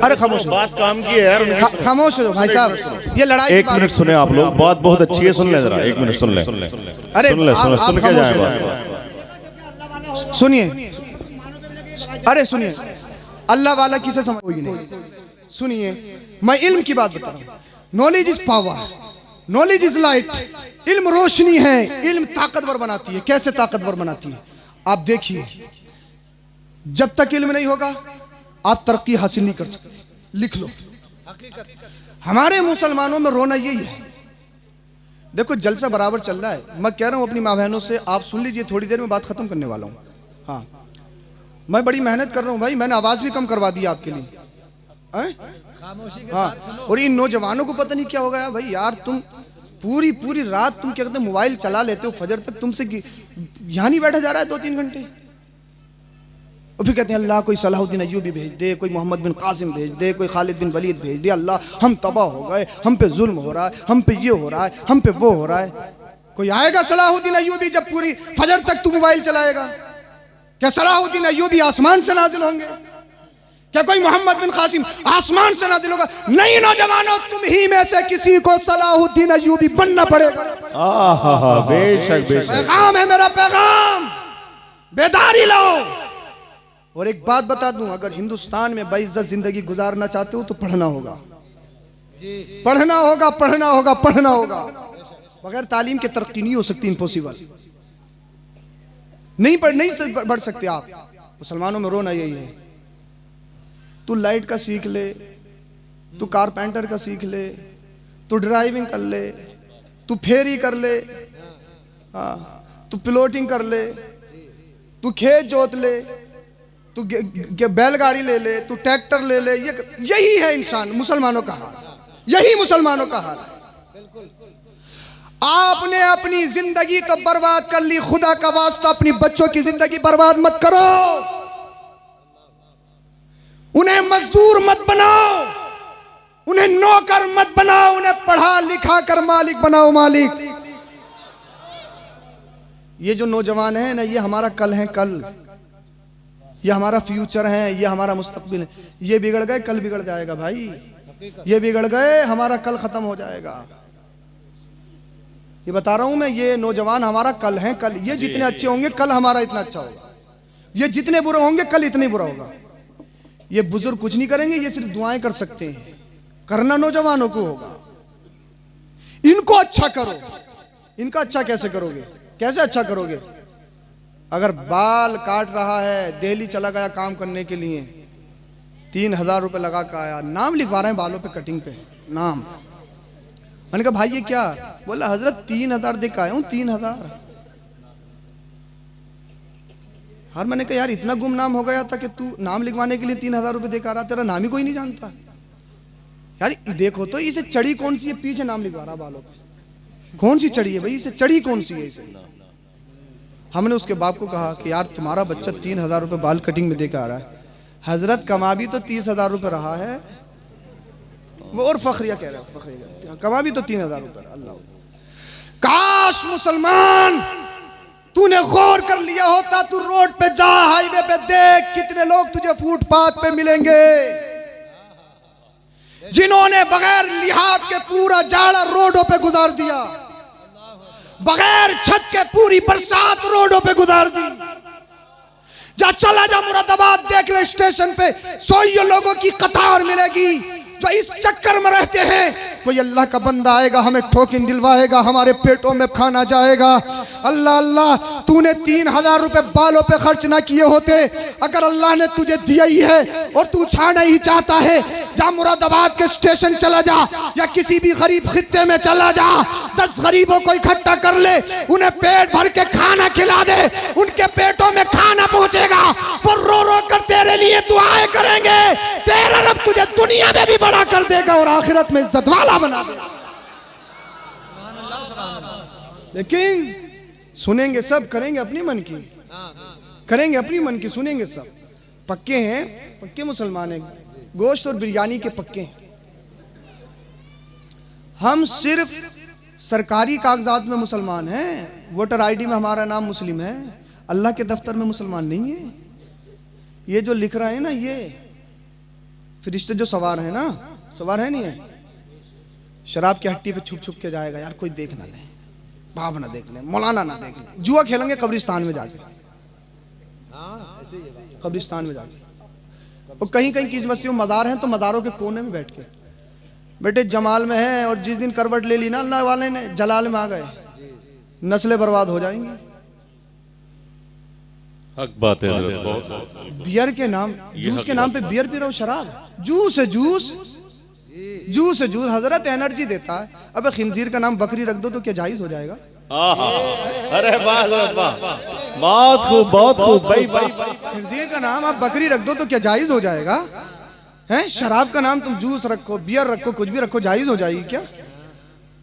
अरे खामोश बात काम की है यार। खामोश हो भाई साहब, ये लड़ाई। एक मिनट सुने आप लोग, बात बहुत अच्छी है, सुन ले जरा, एक मिनट सुन ले। अरे सुन के जाए बात। सुनिए, अरे सुनिए, अल्लाह वाला किसे समझ कोई नहीं। सुनिए, मैं इल्म की बात बता रहा हूँ। Knowledge is power, knowledge is light. इल्म रोशनी है, इल्म ताकतवर बनाती है। कैसे ताकतवर बनाती है आप देखिए। जब तक इल्म नहीं होगा आप तरक्की हासिल नहीं कर सकते। लिख लो, हमारे मुसलमानों में रोना यही है। देखो जलसा बराबर चल रहा है, मैं कह रहा हूं अपनी माँ बहनों से, आप सुन लीजिए, थोड़ी देर में बात खत्म करने वाला हूं। हाँ, मैं बड़ी मेहनत कर रहा हूं भाई, मैंने आवाज भी कम करवा दी आपके लिए। हाँ, और इन नौजवानों को पता नहीं क्या हो गया भाई यार, तुम पूरी पूरी रात तुम क्या कहते हैं मोबाइल चला लेते हो, फजर तक तुमसे यहाँ नहीं बैठा जा रहा है 2-3 घंटे। और फिर कहते हैं अल्लाह कोई सलाहुद्दीन अय्यूबी भेज दे, कोई मोहम्मद बिन कासिम भेज दे, कोई खालिद बिन वलीद भेज दे। अल्लाह हम तबाह हो गए, हम पे जुल्म हो रहा है, हम पे ये हो रहा है, हम पे वो हो रहा है। कोई आएगा सलाहुद्दीन अय्यूबी जब पूरी फजर तक तू मोबाइल चलाएगा? क्या सलाहुद्दीन अय्यूबी आसमान से नाजिल होंगे? क्या कोई मोहम्मद बिन कासिम आसमान से नाजिल होगा? नहीं नौजवानों, तुम ही में से किसी को सलाहुद्दीन अय्यूबी बनना पड़ेगा। बेशक बेशक, पैगाम है मेरा, पैगाम, बेदारी लो। और एक बात बता दूं, अगर हिंदुस्तान में बाइज्जत जिंदगी गुजारना चाहते हो तो पढ़ना होगा, पढ़ना होगा, पढ़ना होगा, पढ़ना होगा। बगैर तालीम के तरक्की नहीं हो सकती, इम्पॉसिबल। नहीं बढ़ सकते आप। मुसलमानों में रोना यही है, तू लाइट का सीख ले, तू कारपेंटर का सीख ले, तू ड्राइविंग कर ले, तू फेरी कर ले, तू पिलोटिंग कर ले, तू खेत जोत ले, तू बैलगाड़ी ले ले, तू ट्रैक्टर ले ले। यही है इंसान, मुसलमानों का हाल, यही मुसलमानों का हाल है। आपने अपनी जिंदगी तो बर्बाद कर ली, खुदा का वास्ता अपनी बच्चों की जिंदगी बर्बाद मत करो, उन्हें मजदूर मत बनाओ, उन्हें नौकर मत बनाओ, उन्हें पढ़ा लिखा कर मालिक बनाओ। मालिक, ये जो नौजवान है ना, ये हमारा कल है, कल ये हमारा फ्यूचर है, ये हमारा मुस्तकबिल है। ये बिगड़ गए कल बिगड़ जाएगा भाई, ये बिगड़ गए हमारा कल खत्म हो जाएगा। ये बता रहा हूं मैं, ये नौजवान हमारा कल है, कल ये जितने अच्छे होंगे कल हमारा इतना अच्छा होगा, ये जितने बुरे होंगे कल इतने बुरा होगा। ये बुजुर्ग कुछ नहीं करेंगे, ये सिर्फ दुआएं कर सकते हैं, करना नौजवानों को होगा। इनको अच्छा करो। इनका अच्छा कैसे करोगे? कैसे अच्छा करोगे? अगर बाल काट रहा है, दिल्ली चला गया काम करने के लिए, 3000 रुपये लगा कर आया, नाम लिखवा रहे हैं बालों पे, कटिंग पे नाम। मैंने कहा भाई ये क्या? बोला हजरत 3000 दे के आया हूँ, 3000। हर मैंने कहा यार इतना गुमनाम हो गया था कि तू नाम लिखवाने के लिए 3000 रुपये दे कर आ रहा, तेरा नाम ही कोई नहीं जानता यार। देखो तो इसे चढ़ी कौन सी है, पीछे नाम लिखवा रहा बालों पे, कौन सी चढ़ी है भाई, इसे चढ़ी कौन सी है इसे? हमने उसके बाप को कहा कि यार तुम्हारा बच्चा 3000 रुपये बाल कटिंग में देकर आ रहा है। हजरत कमा भी तो 30,000 रुपये रहा है वो, और फखरिया कह रहा है, फखरिया कमा भी तो 3000 रुपये। अल्लाह, काश मुसलमान तूने गौर कर लिया होता। तू रोड पे जा, हाईवे पे देख, कितने लोग तुझे फुटपाथ पे मिलेंगे जिन्होंने बगैर लिहाज के पूरा जाड़ा रोडों पे गुजार दिया, बगैर छत के पूरी बरसात रोडों पे गुजार दी। जा चला जा मुरादाबाद, देख ले स्टेशन पे 100 लोगों की कतार मिलेगी जो इस चक्कर में रहते हैं, कोई अल्लाह का बंदा आएगा हमें ठोकिन दिलवाएगा, हमारे पेटों में खाना जाएगा। अल्लाह अल्लाह, तूने 3000 रुपये बालों पे खर्च ना किए होते, अगर अल्लाह ने तुझे दिया ही है और तू छाना ही चाहता है, जा मुरादाबाद के स्टेशन चला जा या किसी भी गरीब खित्ते में चला जा, 10 गरीबों को इकट्ठा कर ले, उन्हें पेट भर के खाना खिला दे, उनके पेटों में खाना पहुंचेगा, वो रो रो कर तेरे लिए दुआएं करेंगे, तेरा रब तुझे दुनिया में भी बड़ा कर देगा और आखिरत में इज्जत वाला बना देगा। लेकिन सुनेंगे सब, करेंगे अपनी मन की, करेंगे अपनी मन की, सुनेंगे सब। पक्के हैं, पक्के मुसलमान हैं, गोश्त और बिरयानी के पक्के हैं। हम सिर्फ सरकारी कागजात में मुसलमान हैं, वोटर आईडी में हमारा नाम मुस्लिम है, अल्लाह के दफ्तर में मुसलमान नहीं है। ये जो लिख रहा है ना, फरिश्ते जो सवार है ना, सवार है नहीं है, शराब की हट्टी पे छुप छुप के जाएगा, यार कोई देख ना ले, बाप ना देख ले, मौलाना ना देख ले, जुआ खेलेंगे कब्रिस्तान में जाके, कब्रिस्तान में जाके। और कहीं कहीं किस बस्तियों मज़ार हैं तो मज़ारों के कोने में बैठ के, बेटे जमाल में है और जिस दिन करवट ले ली ना अल्लाह वाले ने, जलाल में आ गए, नस्लें बर्बाद हो जाएंगी। हक बात है हजरत, बहुत बियर के नाम, जूस के नाम पे बियर पी रहे हो, शराब, जूस है जूस, जूस है जूस, हजरत एनर्जी देता है। अबे खिंजीर का नाम बकरी रख दो तो क्या जायज हो जाएगा? अरे वाह हजरत वाह, बहुत खूब बहुत खूब भाई भाई। खिंजीर का नाम आप बकरी रख दो तो क्या जायज हो जाएगा? हैं? शराब का नाम तुम जूस रखो, बियर रखो, कुछ भी रखो, जायज हो जाएगी क्या?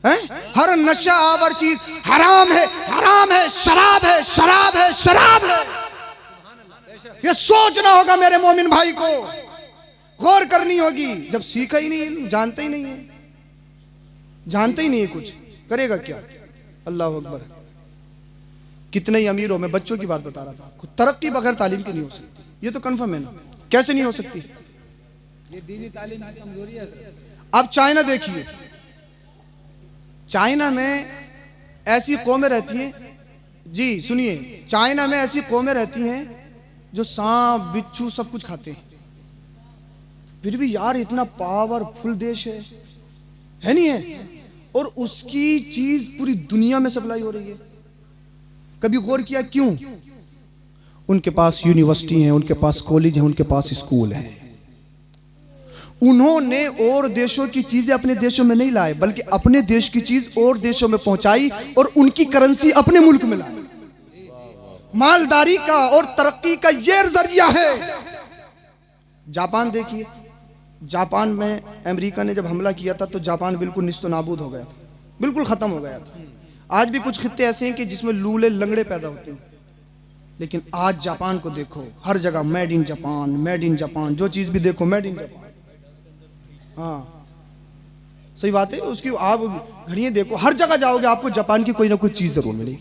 हैं? हर नशा आवर चीज हराम है, हराम है, शराब है, शराब है, शराब है। ये सोचना होगा मेरे मोमिन भाई को, गौर करनी होगी। जब सीखा ही नहीं, जानते ही नहीं है, जानते ही नहीं है कुछ, करेगा क्या? अल्लाह अकबर। कितने ही अमीरों में, बच्चों की बात बता रहा था, तरक्की बगैर तालीम की नहीं हो सकती, ये तो कंफर्म है ना। कैसे नहीं हो सकती? ये दीनी तालीम की कमजोरी है। अब चाइना देखिए, चाइना में ऐसी कौमें रहती हैं, जी सुनिए, चाइना में ऐसी कौमें रहती हैं जो सांप बिच्छू सब कुछ खाते हैं, फिर भी यार इतना पावरफुल देश है नहीं है? और उसकी चीज पूरी दुनिया में सप्लाई हो रही है। कभी गौर किया क्यों? उनके पास यूनिवर्सिटी है, उनके पास कॉलेज है, उनके पास स्कूल है। उन्होंने और देशों की चीजें अपने देशों में नहीं लाए, बल्कि अपने देश की चीज और देशों में पहुंचाई और उनकी करेंसी अपने मुल्क में लाई। मालदारी का और तरक्की का ये जरिया है। जापान देखिए, जापान में अमेरिका ने जब हमला किया था तो जापान बिल्कुल निस्तो नाबूद हो गया था, बिल्कुल खत्म हो गया था। आज भी कुछ खित्ते ऐसे हैं कि जिसमें लूले लंगड़े पैदा होते हैं, लेकिन आज जापान को देखो, हर जगह made in Japan, made in Japan, जो चीज भी देखो मेड इन जापान। हाँ सही बात है। उसकी आप घड़ियां देखो, हर जगह जाओगे आपको जापान की कोई ना कोई चीज जरूर मिलेगी।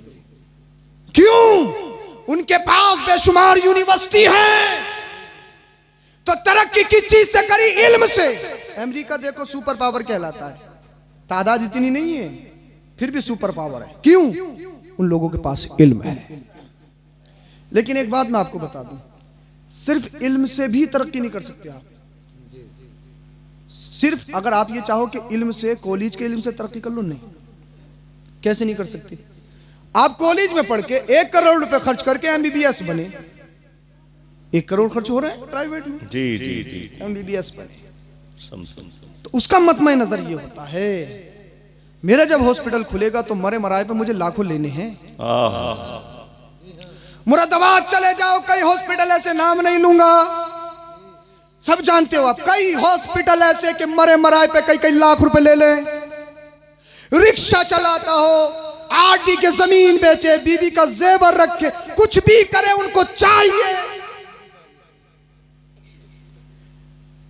क्यों? उनके पास बेशुमार यूनिवर्सिटी है। तो तरक्की किस चीज से करी? इल्म से। अमेरिका देखो सुपर पावर कहलाता है, तादाद इतनी नहीं है फिर भी सुपर पावर है। क्यों? उन लोगों के पास इल्म है। लेकिन एक बात मैं आपको बता दूं, सिर्फ इल्म से भी तरक्की नहीं कर सकते आप। सिर्फ अगर आप ये चाहो कि इल्म से, कॉलेज के इल्म से तरक्की कर लो, नहीं, कैसे नहीं कर सकते? आप कॉलेज में पढ़ के 1 करोड़ रुपए खर्च करके एमबीबीएस बने, 1 करोड़ खर्च हो रहा है प्राइवेट में, जी जी जी, एमबीबीएस बने, तो उसका मतमय नजर ये होता है, मेरा जब हॉस्पिटल खुलेगा तो मरे मराए पे मुझे लाखों लेने हैं। मुरादाबाद चले जाओ, कई हॉस्पिटल ऐसे, नाम नहीं लूंगा, सब जानते हो आप, कई हॉस्पिटल ऐसे कि मरे मराए पे कई कई लाख रुपए ले ले। रिक्शा चलाता हो, आरडी के जमीन बेचे, बीवी का जेवर रखे, कुछ भी करे, उनको चाहिए।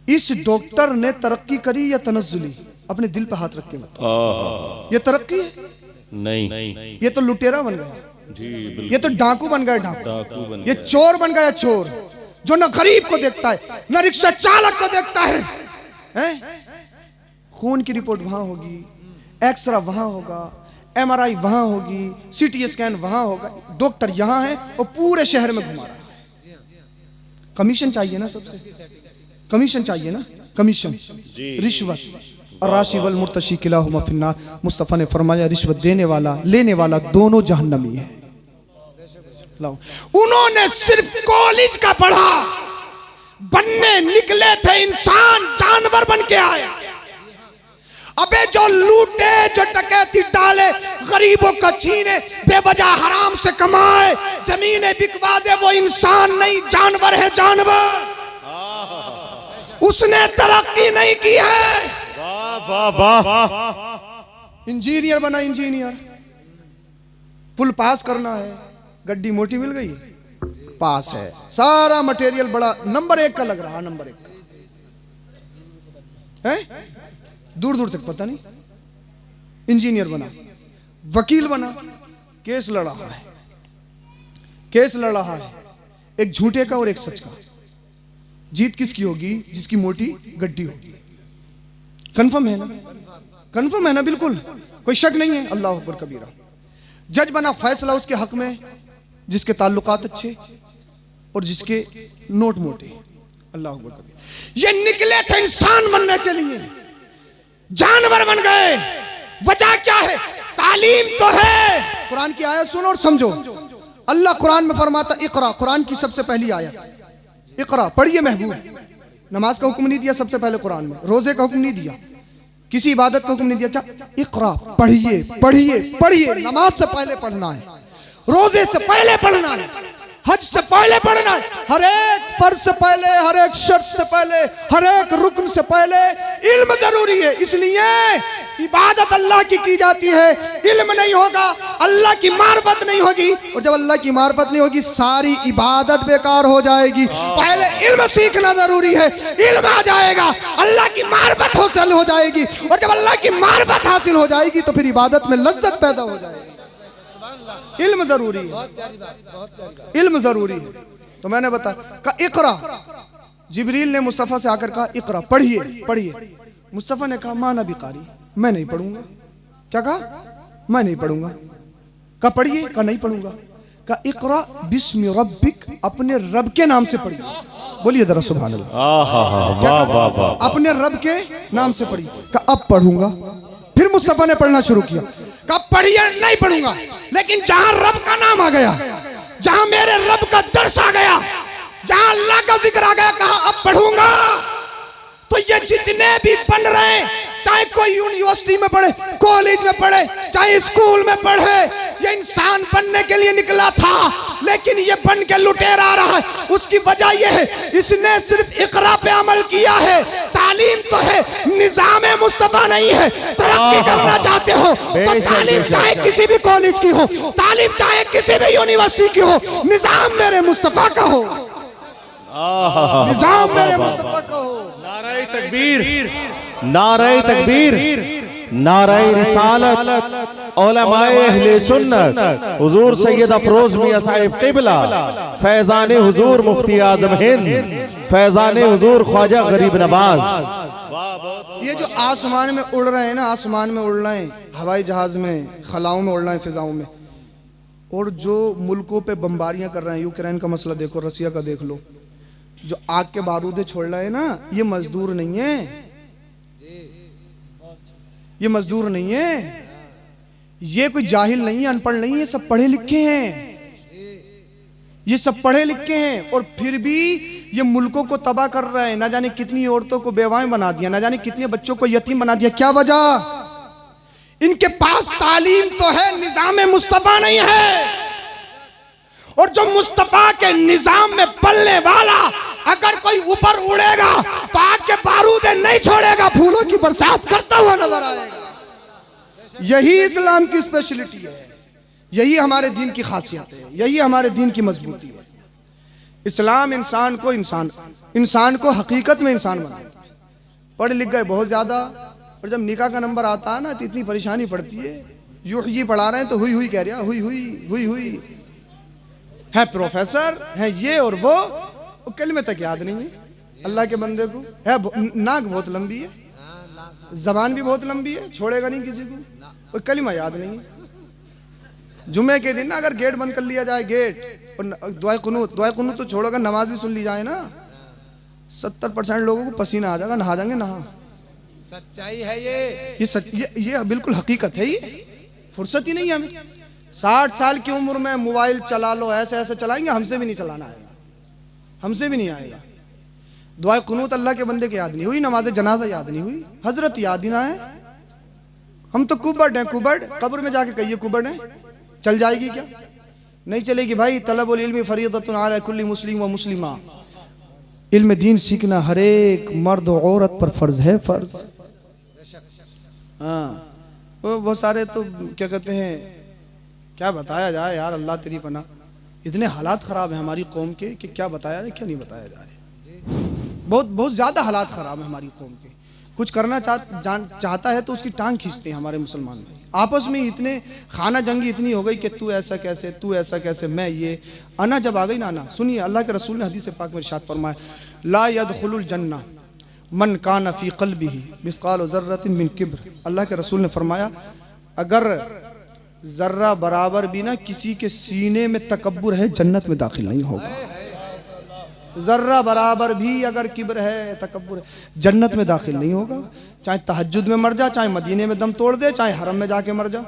इस डॉक्टर ने तरक्की करी या तनज्जुली? अपने दिल पे हाथ रख के बताओ, ये तरक्की है? नहीं, ये तो लुटेरा बन गया जी बिल्कुल, ये तो डाकू बन गया, डाकू, डाकू बन ये चोर बन गया, चोर, जो न गरीब को देखता है न रिक्शा चालक को देखता है, हैं? खून की रिपोर्ट वहां होगी, एक्सरा वहां होगा, एमआरआई वहां होगी, सीटी स्कैन वहां होगा, डॉक्टर यहां है और पूरे शहर में घुमा रहा है। कमीशन चाहिए ना, सबसे कमीशन चाहिए ना, कमीशन, रिश्वत और राशि वल मुर्तशी किलाहुमा फिन्नार। मुस्तफा ने फरमाया रिश्वत देने वाला लेने वाला दोनों जहन्नमी है। उन्होंने सिर्फ कॉलेज का पढ़ा, बनने निकले थे इंसान, जानवर बन के आए। अबे जो लूटे, जो डकैती डाले, गरीबों का छीने, बेवजह हराम से कमाए, जमीनें बिकवा दे, वो इंसान नहीं, जानवर है, जानवर। उसने तरक्की नहीं की है। वाह वाह वाह। इंजीनियर बना, इंजीनियर, पुल पास करना है, गड्डी मोटी मिल गई, पास है, सारा मटेरियल बड़ा नंबर 1 का लग रहा, नंबर 1 का है, दूर दूर तक पता नहीं। इंजीनियर बना, वकील बना, केस लड़ रहा है, केस लड़ रहा है, एक झूठे का और एक सच का। जीत किसकी होगी? जिसकी मोटी गड्डी होगी। कंफर्म है ना? कंफर्म है ना? बिल्कुल कोई शक नहीं है। अल्लाह अकबर कबीरा। जज बना फैसला उसके हक में जिसके ताल्लुकात अच्छे और जिसके नोट मोटे। अल्लाह अकबर कबीरा। ये निकले थे इंसान बनने के लिए, जानवर बन गए। वजह क्या है? तालीम तो है। कुरान की आयत सुनो और समझो। अल्लाह कुरान में फरमाता इकरा, कुरान की सबसे पहली आयत इकरा, पढ़िए महबूब। नमाज का हुक्म नहीं दिया सबसे पहले कुरान में, रोजे का हुक्म नहीं दिया, किसी इबादत का हुक्म नहीं दिया। क्या? इकरा, पढ़िए पढ़िए पढ़िए। नमाज से पहले पढ़ना है, रोजे से पहले पढ़ना है, हज से पहले पढ़ना है। हर एक फर्ज से पहले, हर एक शर्त से पहले, हर एक रुकन से पहले इल्म जरूरी है। इसलिए इबादत अल्लाह की जाती है। इल्म नहीं होगा, अल्लाह की मार्फत नहीं होगी, और जब अल्लाह की मार्फत नहीं होगी सारी इबादत बेकार हो जाएगी। पहले इल्म सीखना जरूरी है। इल्म आ जाएगा, अल्लाह की मार्फत हासिल हो जाएगी, और जब अल्लाह की मार्फत हासिल हो जाएगी तो फिर इबादत में लज्जत पैदा हो जाएगी। इल्म जरूरी है, इल्म जरूरी है। तो मैंने बताया कहा इकरा, जिब्रील ने मुस्तफ़ा से आकर कहा इकरा, पढ़िए पढ़िए। मुस्तफ़ा ने कहा माना बिकारी, मैं नहीं पढ़ूंगा। क्या कहा? मैं नहीं पढ़ूंगा। कहा पढ़िए? कहा नहीं पढ़ूंगा। कहा इकरा बिस्मि रब्बिक, अपने रब के नाम से पढ़िए। बोलिए जरा सुभान अल्लाह। क्या कहा? अपने रब के नाम से पढ़िए। कहा अब पढ़ूंगा। फिर मुस्तफ़ा ने पढ़ना शुरू किया। कहा पढ़िए, नहीं पढ़ूंगा। लेकिन जहां रब का नाम आ गया, जहां मेरे रब का दर्श आ गया, जहां अल्लाह का जिक्र आ गया, कहा अब पढ़ूंगा। तो ये जितने भी बन रहे हैं, चाहे कोई यूनिवर्सिटी में पढ़े, कॉलेज में पढ़े, चाहे स्कूल में पढ़े, ये इंसान बनने के लिए निकला था, लेकिन ये बन के लुटेरा आ रहा है। उसकी वजह ये है, इसने सिर्फ इकरा पे अमल किया है। तालीम तो है, निजाम मुस्तफा नहीं है। तरक्की करना चाहते हो तो तालीम चाहे किसी भी कॉलेज की हो, तालीम चाहे किसी भी यूनिवर्सिटी की हो, निजाम मेरे मुस्तफा का हो, निजाम मेरे मुस्तफा का हो। नारे तकबीर, नारे तकबीर, नारे रिसालत, उलमाए अहले सुन्नत, हुजूर सैयद अफरोज मियां साहिब क़िबला, फैज़ान हुजूर मुफ्ती आज़म हिंद, फैज़ान हुजूर ख्वाजा गरीब नवाज। ये जो आसमान में उड़ रहे हैं ना, आसमान में उड़ रहे हैं, हवाई जहाज में, खलाओं में उड़ रहे हैं, फिजाओं में, और जो मुल्कों पे बमबारियां कर रहे हैं, यूक्रेन का मसला देखो, रसिया का देख लो, जो आग के बारूदे छोड़ रहे हैं ना, ये मजदूर नहीं है, ये मजदूर नहीं है, ये कोई जाहिल नहीं है, अनपढ़ नहीं है, ये सब पढ़े लिखे हैं, ये सब पढ़े लिखे हैं, और फिर भी ये मुल्कों को तबाह कर रहे हैं। ना जाने कितनी औरतों को बेवाएं बना दिया, ना जाने कितने बच्चों को यतीम बना दिया। क्या वजह? इनके पास तालीम तो है, निजाम मुस्तफा नहीं है। और जो मुस्तफा के निजाम में पलने वाला अगर कोई ऊपर उड़ेगा तो आग के बारूदे नहीं छोड़ेगा, फूलों की बरसात करता हुआ नजर आएगा। यही इस्लाम की स्पेशलिटी है, यही हमारे दीन की खासियत है, यही हमारे दीन की मजबूती है। इस्लाम इंसान को हकीकत में इंसान बनाता है। पढ़ लिख गए बहुत ज्यादा, और जब निकाह का नंबर आता है ना तो इतनी परेशानी पड़ती है। ये पढ़ा रहे हैं तो हुई हुई कह रहा, हुई हुई हुई हुई है, प्रोफेसर है ये और वो कलमे तक याद नहीं है। अल्लाह के बंदे को है, नाक बहुत लंबी है, जबान भी बहुत लंबी है, छोड़ेगा नहीं किसी को, और कलिमा याद नहीं है। जुम्मे के दिन ना अगर गेट बंद कर लिया जाए, गेट, और दुआ कुनूत तो छोड़ोगा, नमाज भी सुन ली जाए ना, 70% लोगों को पसीना आ जाएगा, नहा जाएंगे। नहा सच्चाई है ये सच, ये बिल्कुल हकीकत है। ये फुर्सत ही नहीं है हमें। 60 साल की उम्र में मोबाइल चला लो, ऐसे ऐसे चलाएंगे, हमसे भी नहीं चलाना आएगा, हमसे भी नहीं आएगा। दुआ कुनूत अल्लाह के बंदे की याद नहीं हुई, नमाज जनाजा याद नहीं हुई, हजरत याद ही ना है। हम तो कुबड़ हैं, कुबड़, कब्र में जाके कहिए कुबड़ है, चल जाएगी क्या? नहीं चलेगी भाई। तलबुल इल्मी फरीदतुन अला कुल्ली मुस्लिम व मुस्लिमा, इल्म दीन सीखना हर एक मर्द और औरत पर फर्ज है, फर्ज। हाँ, वो बहुत सारे तो क्या कहते हैं, क्या बताया जाए यार, अल्लाह तेरी पनाह। इतने हालात ख़राब हैं हमारी कौम के कि क्या बताया जाए, क्या नहीं बताया जा रहा। बहुत ज़्यादा हालात ख़राब है हमारी कौम के। कुछ करना चाहता है तो उसकी टांग खींचते हैं हमारे मुसलमान भाई। आपस में इतने खाना जंगी इतनी हो गई कि तू ऐसा कैसे, तू ऐसा कैसे, मैं ये। अना जब आ गई ना, अना सुनिए, अल्लाह के रसूल ने हदीस पाक में इरशाद फरमाया, ला यदखुलुल जन्ना मन कान फी क़ल्बिही मिस्क़ाल ज़र्रतिन मिन किब्र। अल्लाह के रसूल ने फरमाया, अगर ज़र्रा बराबर भी ना किसी के सीने में तकब्बुर है, जन्नत में दाखिल नहीं होगा। ज़र्रा बराबर भी अगर किब्र है, तकब्बुर है, जन्नत में दाखिल नहीं होगा। चाहे तहज्जुद में मर जा, चाहे मदीने में दम तोड़ दे, चाहे हरम में जाके मर जा।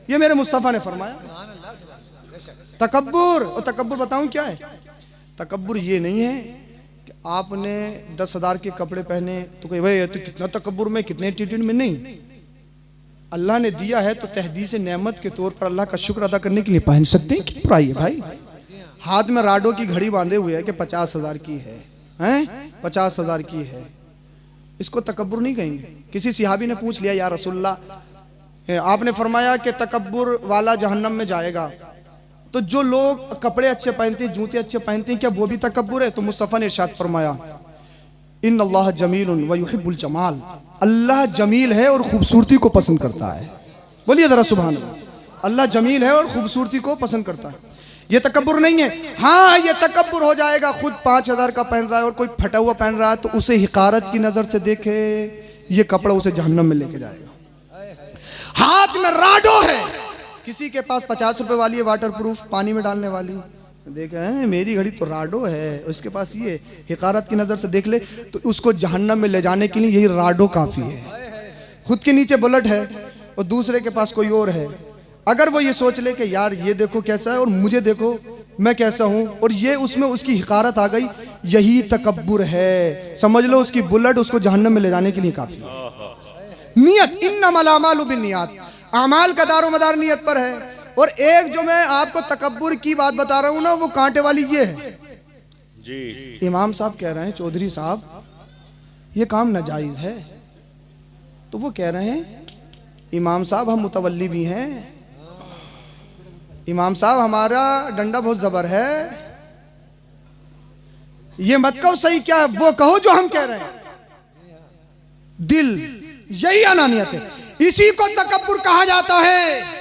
ये मेरे मुस्तफ़ा ने फरमाया। तकब्बुर, और तकब्बुर बताऊं क्या है? तकब्बुर ये नहीं है कि आपने 10,000 के कपड़े पहने तो कहे भाई तो कितना तकब्बुर में, कितने एटीट्यूड में। नहीं, अल्लाह ने दिया है तो तहदीस नेमत के तौर पर अल्लाह का शुक्र अदा करने के लिए पहन सकते हैं। क्यों बुराई है भाई? हाथ में राडो की घड़ी बांधे हुए है कि 50,000 की है, हैं 50,000 की है, इसको तकब्बुर नहीं कहेंगे। किसी सिहाबी ने पूछ लिया, या रसूलल्लाह आपने फरमाया कि तकब्बुर वाला जहन्नम में जाएगा, तो जो लोग कपड़े अच्छे पहनते हैं, जूते अच्छे पहनते हैं, क्या वो भी तकब्बुर है? तो मुस्तफ़ा ने इरशाद फरमाया, इन्नल्लाह जमीलुन व युहिब्बुल जमाल, अल्लाह जमील है और खूबसूरती को पसंद करता है। बोलिए जरा सुभान अल्लाह। अल्लाह जमील है और खूबसूरती को पसंद करता है, ये तकब्बुर नहीं है। हाँ, ये तकब्बुर हो जाएगा, खुद 5,000 का पहन रहा है और कोई फटा हुआ पहन रहा है तो उसे हिकारत की नजर से देखे, ये कपड़ा उसे जहन्नम में लेके जाएगा। हाथ में राडो है, किसी के पास 50 रुपए वाली है वाटर प्रूफ, पानी में डालने वाली, देखे मेरी घड़ी तो राडो है, उसके पास ये, हिकारत की नजर से देख ले तो उसको जहन्नम में ले जाने के लिए यही राडो काफी है। खुद के नीचे बुलेट है और दूसरे के पास कोई और है, अगर वो ये सोच ले कि यार ये देखो कैसा है और मुझे देखो मैं कैसा हूं, और ये उसमें उसकी हिकारत आ गई, यही तकब्बुर है। समझ लो उसकी बुलेट उसको जहन्नम में ले जाने के लिए काफी है। नियत, इन्नमल अमालु बिन्नियात, अमाल का दारो मदार नियत पर है। और एक जो मैं आपको तकब्बुर की बात बता रहा हूं ना, वो कांटे वाली ये है जी। इमाम साहब कह रहे हैं, चौधरी साहब ये काम नाजायज है, तो वो कह रहे हैं इमाम साहब हम मुतवल्ली भी हैं, इमाम साहब हमारा डंडा बहुत जबर है, ये मत कहो सही क्या है, वो कहो जो हम कह रहे हैं। दिल, यही अनानियत है, इसी को तकब्बुर कहा जाता है,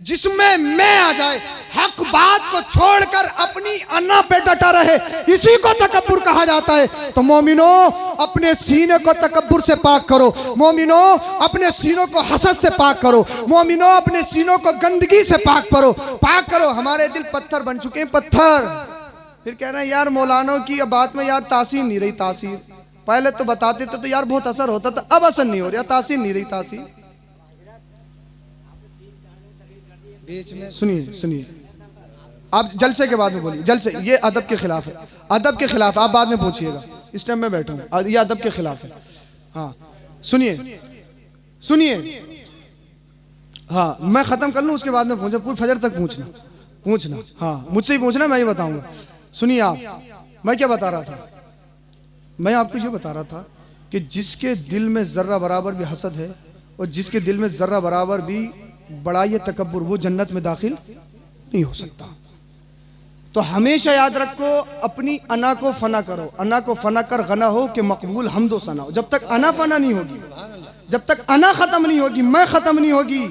जिसमें मैं आ जाए, हक बात को छोड़कर अपनी अन्ना पे डटा रहे, इसी को तकब्बुर कहा जाता है। तो मोमिनो अपने सीने को तकब्बुर से पाक करो, मोमिनो अपने सीनों को हसद से पाक करो, मोमिनो अपने सीनों को गंदगी से पाक करो। हमारे दिल पत्थर बन चुके हैं, पत्थर। फिर कह रहे हैं यार मौलानों की अब बात में यार तासीर नहीं रही, तासीर पहले तो बताते थे तो यार बहुत असर होता था, अब असर नहीं हो रहा, तासीर नहीं रही, तासीर। बीच में सुनिए आप जलसे के बाद में बोलिए, जलसे ये अदब के खिलाफ है, अदब के खिलाफ, आप बाद में पूछिएगा, इस टाइम में बैठा हूं, ये अदब के खिलाफ है। हाँ सुनिए, हाँ मैं खत्म कर लूं उसके बाद में पूछना, पूरे फजर तक पूछना, हाँ मुझसे ही पूछना, मैं ही बताऊंगा। सुनिए आप, मैं क्या बता रहा था, मैं आपको ये बता रहा था कि जिसके दिल में जर्रा बराबर भी हसद है और जिसके दिल में जर्रा बराबर भी बड़ा ये तकब्बुर, वो जन्नत में दाखिल नहीं हो सकता। तो हमेशा याद रखो, अपनी अना को फना करो, अना को फना कर गना हो कि मकबूल हमदो सना हो। जब तक अना फना नहीं होगी, जब तक अना खत्म नहीं होगी, मैं खत्म नहीं होगी,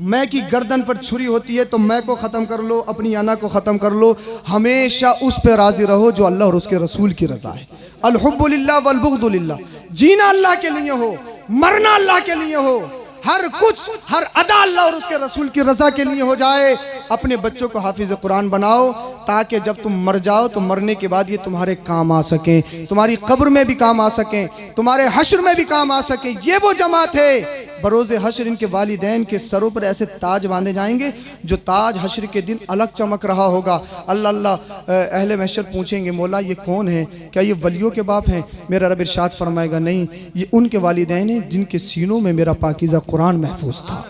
मैं की गर्दन पर छुरी होती है तो मैं को ख़त्म कर लो, अपनी अना को ख़त्म कर लो। हमेशा उस पर राज़ी रहो जो अल्लाह और उसके रसूल की रज़ा है। अल हुब्बु लिल्लाह वल बुग़्दु लिल्लाह, जीना अल्लाह के लिए हो, मरना अल्लाह के लिए हो, हर कुछ हर अदा अल्लाह और उसके रसूल की रज़ा के लिए हो जाए। अपने बच्चों को हाफिज़ कुरान बनाओ ताकि जब तुम मर जाओ तो मरने के बाद ये तुम्हारे काम आ सकें, तुम्हारी कब्र में भी काम आ सकें, तुम्हारे हश्र में भी काम आ सके। ये वो जमात है, बरोज़े हश्र इनके वालिदैन के सरों पर ऐसे ताज बांधे जाएंगे जो ताज हश्र के दिन अलग चमक रहा होगा। अल्लाह अल्लाह अहले महशर पूछेंगे मौला ये कौन है, क्या ये वलियों के बाप हैं? मेरा रब इरशाद फरमाएगा नहीं, ये उनके वालिदैन हैं जिनके सीनों में मेरा पाकीज़ा कुरान महफूज था।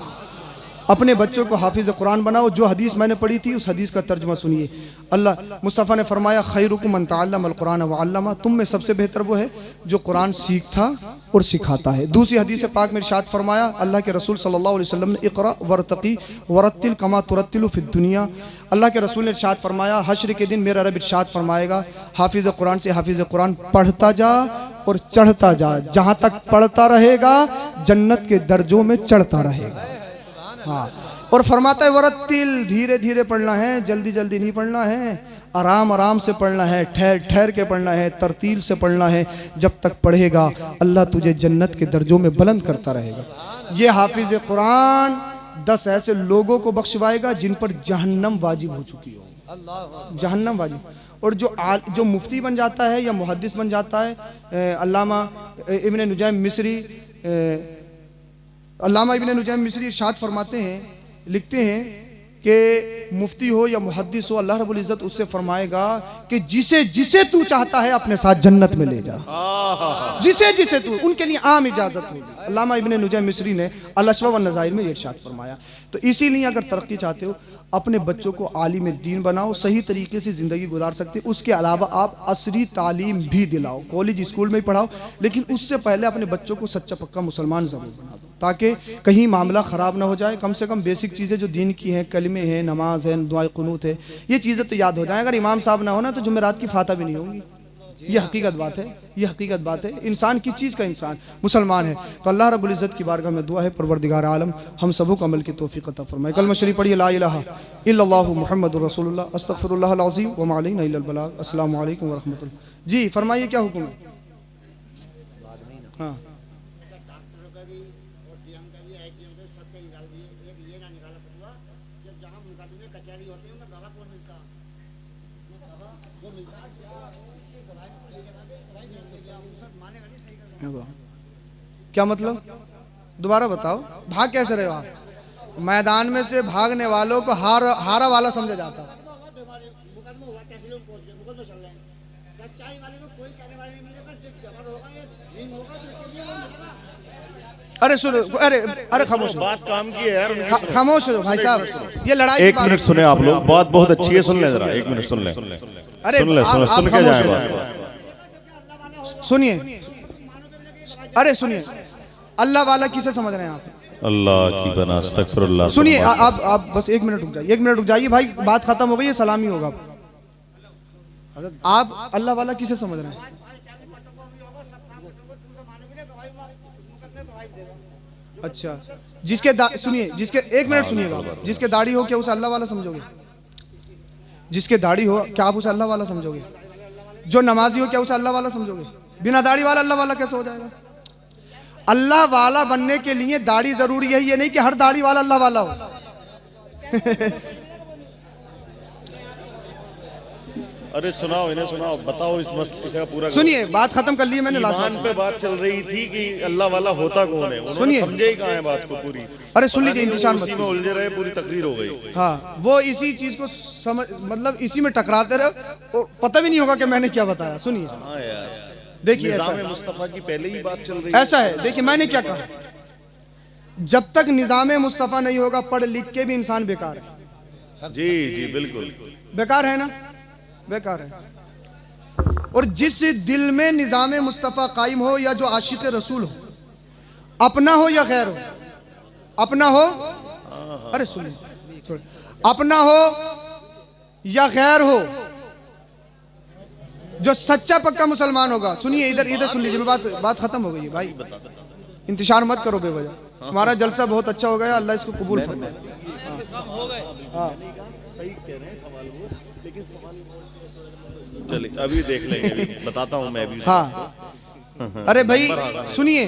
अपने बच्चों को हाफिज़ कुरान बनाओ। जो हदीस मैंने पढ़ी थी उस हदीस का तर्जुमा सुनिए। अल्लाह मुस्तफ़ा ने फरमाया खैरुकुम मन तअल्लमल कुरान व अल्लमा, तुम में सबसे बेहतर वो है जो कुरान सीखता और सिखाता है। दूसरी हदीस पाक में इरशाद फरमाया अल्लाह के रसूल सल्लल्लाहु अलैहि वसल्लम ने इक़रा वरतक़ी वरत्तिल कमा तुरत्तिलु फ़िद दुनिया। अल्लाह के रसूल ने इरशाद फरमाया हश्र के दिन मेरा रब इरशाद फरमाएगा हाफिज़ कुरान से हाफिज़ कुरान पढ़ता जा और चढ़ता जा, जहाँ तक पढ़ता रहेगा जन्नत के दर्जों में चढ़ता रहेगा। हाँ, और फरमाता है वरत्तिल, धीरे धीरे पढ़ना है, जल्दी जल्दी नहीं पढ़ना है, आराम आराम से पढ़ना है, ठहर ठहर के पढ़ना है, तरतील से पढ़ना है। जब तक पढ़ेगा अल्लाह तुझे जन्नत के दर्जों में बुलंद करता रहेगा। ये हाफिज कुरान 10 ऐसे लोगों को बख्शवाएगा जिन पर जहन्नम वाजिब हो चुकी हो, जहन्नम वाजिब। और जो मुफ्ती बन जाता है या मुहद्दिस बन जाता है, अल्लामा इब्न नुजैम मिस्री, अल्लामा इब्न नुजैम मिस्री इरशाद फरमाते हैं, लिखते हैं कि मुफ्ती हो या मुहद्दिस हो, अल्लाह रब्बुल इज़्ज़त उससे फरमाएगा कि जिसे जिसे तू चाहता है अपने साथ जन्नत में ले जा, जिसे जिसे तू, उनके लिए आम इजाज़त होगी। अल्लामा इब्न नुजैम मिस्री ने अल-अशवा व नज़ाइर में ये इरशाद फरमाया। तो इसीलिए अगर तरक्की चाहते हो, अपने बच्चों को आलिम दीन बनाओ, सही तरीके से ज़िंदगी गुजार सकते। उसके अलावा आप असरी तालीम भी दिलाओ, कॉलेज स्कूल में ही पढ़ाओ, लेकिन उससे पहले अपने बच्चों को सच्चा पक्का मुसलमान ज़रूर बना दो, ताकि कहीं मामला ख़राब ना हो जाए। कम से कम बेसिक चीज़ें जो दीन की हैं, कलमे हैं, नमाज है, दुआए कुनूत है, ये चीज़ें तो याद हो जाएं। अगर इमाम साहब ना हो ना तो जुमेरात की फातह भी नहीं होगी। ये हकीकत बात है, ये हकीकत बात है। इंसान किस चीज़ का इंसान? मुसलमान है। तो अल्लाह रब्बुल इज़्ज़त की बारगाह में दुआ है, परवरदिगार आलम हम सबों को अमल की तौफीक अता फरमाए। कलमा शरीफ पढ़िए, ला इलाहा इल्लल्लाहु मुहम्मदुर रसूलुल्लाह अस्तगफिरुल्लाहल अज़ीम व मा अलैना इल्लल बलाग। अस्सलामु अलैकुम व रहमतुल्लाह। जी फरमाइए, क्या हुक्म है? हाँ, क्या मतलब? दोबारा बताओ। भाग कैसे रहे हो आप? मैदान में से भागने वालों को हारा वाला समझा जाता है। अरे सुनो, अरे खामोश हो, बात काम की है यार, खामोश हो भाई साहब, ये लड़ाई एक मिनट सुने आप लोग, बात बहुत अच्छी है, सुन ले जरा, एक मिनट सुन ले, अरे सुन के जाए बात। सुनिए, अरे सुनिए, अल्लाह वाला किसे समझ रहे हैं आप? अल्लाह की बना, अस्तगफिरुल्लाह। सुनिए, आप बस एक मिनट रुक जाइए, एक मिनट रुक जाइए भाई, बात खत्म हो गई है, सलामी होगा। आप अल्लाह वाला किसे समझ रहे हैं? अच्छा, सुनिए, जिसके, एक मिनट सुनिएगा, जिसके दाढ़ी हो क्या उसे अल्लाह वाला समझोगे? जिसके दाढ़ी हो क्या आप उसे अल्लाह वाला समझोगे? जो नमाजी हो क्या उसे अल्लाह वाला समझोगे? बिना दाढ़ी वाला अल्लाह वाला कैसे हो जाएगा? अल्लाह वाला बनने के लिए दाढ़ी जरूरी है, ये नहीं कि हर दाढ़ी वाला अल्लाह वाला हो। अरे सुनाओ, इन्हें सुनाओ, बताओ इस मसले का पूरा। सुनिए, बात खत्म कर ली मैंने। ईमान पे बात चल रही थी कि अल्लाह वाला होता कौन है, उन्होंने समझे ही कहाँ है बात को पूरी। अरे सुन लीजिए, इंतजार मत, इसी में उलझे रहे, पूरी तकरीर हो गई। हाँ, वो इसी चीज को समझ, मतलब इसी में टकराते रहे और पता भी नहीं होगा कि मैंने क्या बताया। सुनिए, हाँ यार, देखिए, निज़ाम मुस्तफ़ा की पहले ही बात चल रही है, ऐसा है। देखिए मैंने क्या कहा, जब तक निज़ाम मुस्तफ़ा नहीं होगा, पढ़ लिख के भी इंसान बेकार है। जी जी बिल्कुल बेकार है ना, बेकार है। और जिस दिल में निज़ाम मुस्तफ़ा कायम हो, या जो आशिक रसूल हो, अपना हो या गैर हो, अपना हो, अरे सुनिए, अपना हो या गैर हो, जो सच्चा पक्का मुसलमान होगा, सुनिए, इधर सुन लीजिए, बात खत्म हो गई है भाई, इंतजार मत करो बेवजह। तुम्हारा जलसा बहुत अच्छा हो गया, अल्लाह इसको कबूल फरमाए। सही कह रहे हैं सवाल वो, लेकिन सवाल चलिए अभी देख लेंगे, अभी बताता हूँ मैं भी। हाँ, अरे भाई सुनिए,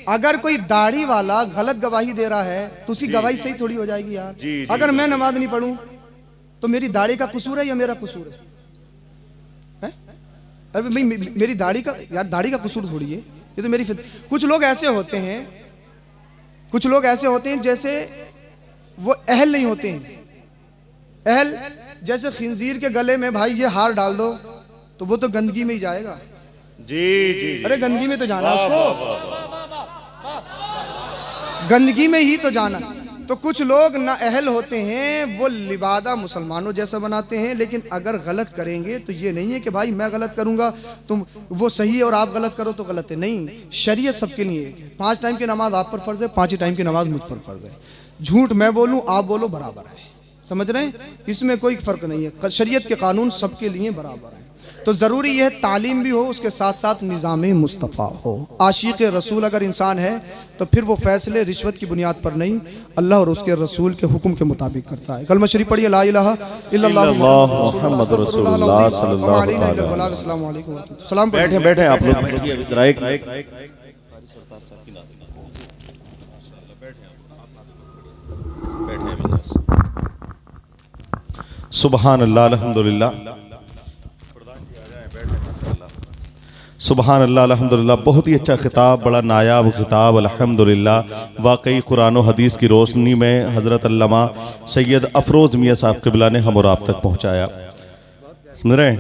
अगर कोई दाढ़ी वाला गलत गवाही दे रहा है तो उसकी गवाही सही थोड़ी हो जाएगी यार। जी, अगर मैं नमाज नहीं पढ़ूं तो मेरी दाढ़ी का कसूर है या मेरा कसूर है? अरे भाई मेरी दाढ़ी का, यार दाढ़ी का कसूर थोड़ी है, ये तो मेरी कुछ लोग ऐसे होते हैं, कुछ लोग ऐसे होते हैं जैसे वो अहल नहीं होते हैं। अहल जैसे खिंजीर के गले में भाई ये हार डाल दो तो वो तो गंदगी में ही जाएगा। जी जी, अरे गंदगी में तो जाना उसको, गंदगी में ही तो जाना। तो कुछ लोग ना अहल होते हैं, वो लिबादा मुसलमानों जैसा बनाते हैं, लेकिन अगर गलत करेंगे तो ये नहीं है कि भाई मैं गलत करूंगा तुम वो सही है और आप गलत करो तो गलत है। नहीं, शरीयत सबके लिए एक है। 5 टाइम की नमाज आप पर फर्ज है, 5 टाइम की नमाज मुझ पर फर्ज है। झूठ मैं बोलूं आप बोलो बराबर है, समझ रहे हैं? इसमें कोई फर्क नहीं है, शरीयत के कानून सबके लिए बराबर है। तो ज़रूरी यह तालीम भी हो, उसके साथ साथ निज़ाम मुस्तफ़ा हो। आशिक़ रसूल अगर इंसान है तो फिर वो फैसले रिश्वत की बुनियाद पर नहीं, अल्लाह और उसके रसूल के हुक्म के मुताबिक करता है। कलमा शरीफ पढ़िए, ला इलाहा इल्लल्लाह मुहम्मद रसूलुल्लाह सल्लल्लाहु अलैहि वसल्लम। अस्सलाम वालेकुम व रहमतुल्लाह। सलाम पढ़िए। बैठे बैठे आप लोग बैठिए, अभी जरा एक सुबहान अल्लाह अल्हम्दुलिल्लाह, सुबहान अल्लाह अल्हम्दुलिल्लाह। बहुत ही अच्छा खिताब, बड़ा नायाब खिताब अल्हम्दुलिल्लाह। वाकई कुरान और हदीस की रोशनी में हज़रत अल्लामा सैयद अफरोज़ मियाँ साहब क़िबला ने हम और आप तक पहुँचाया। समझ रहे हैं।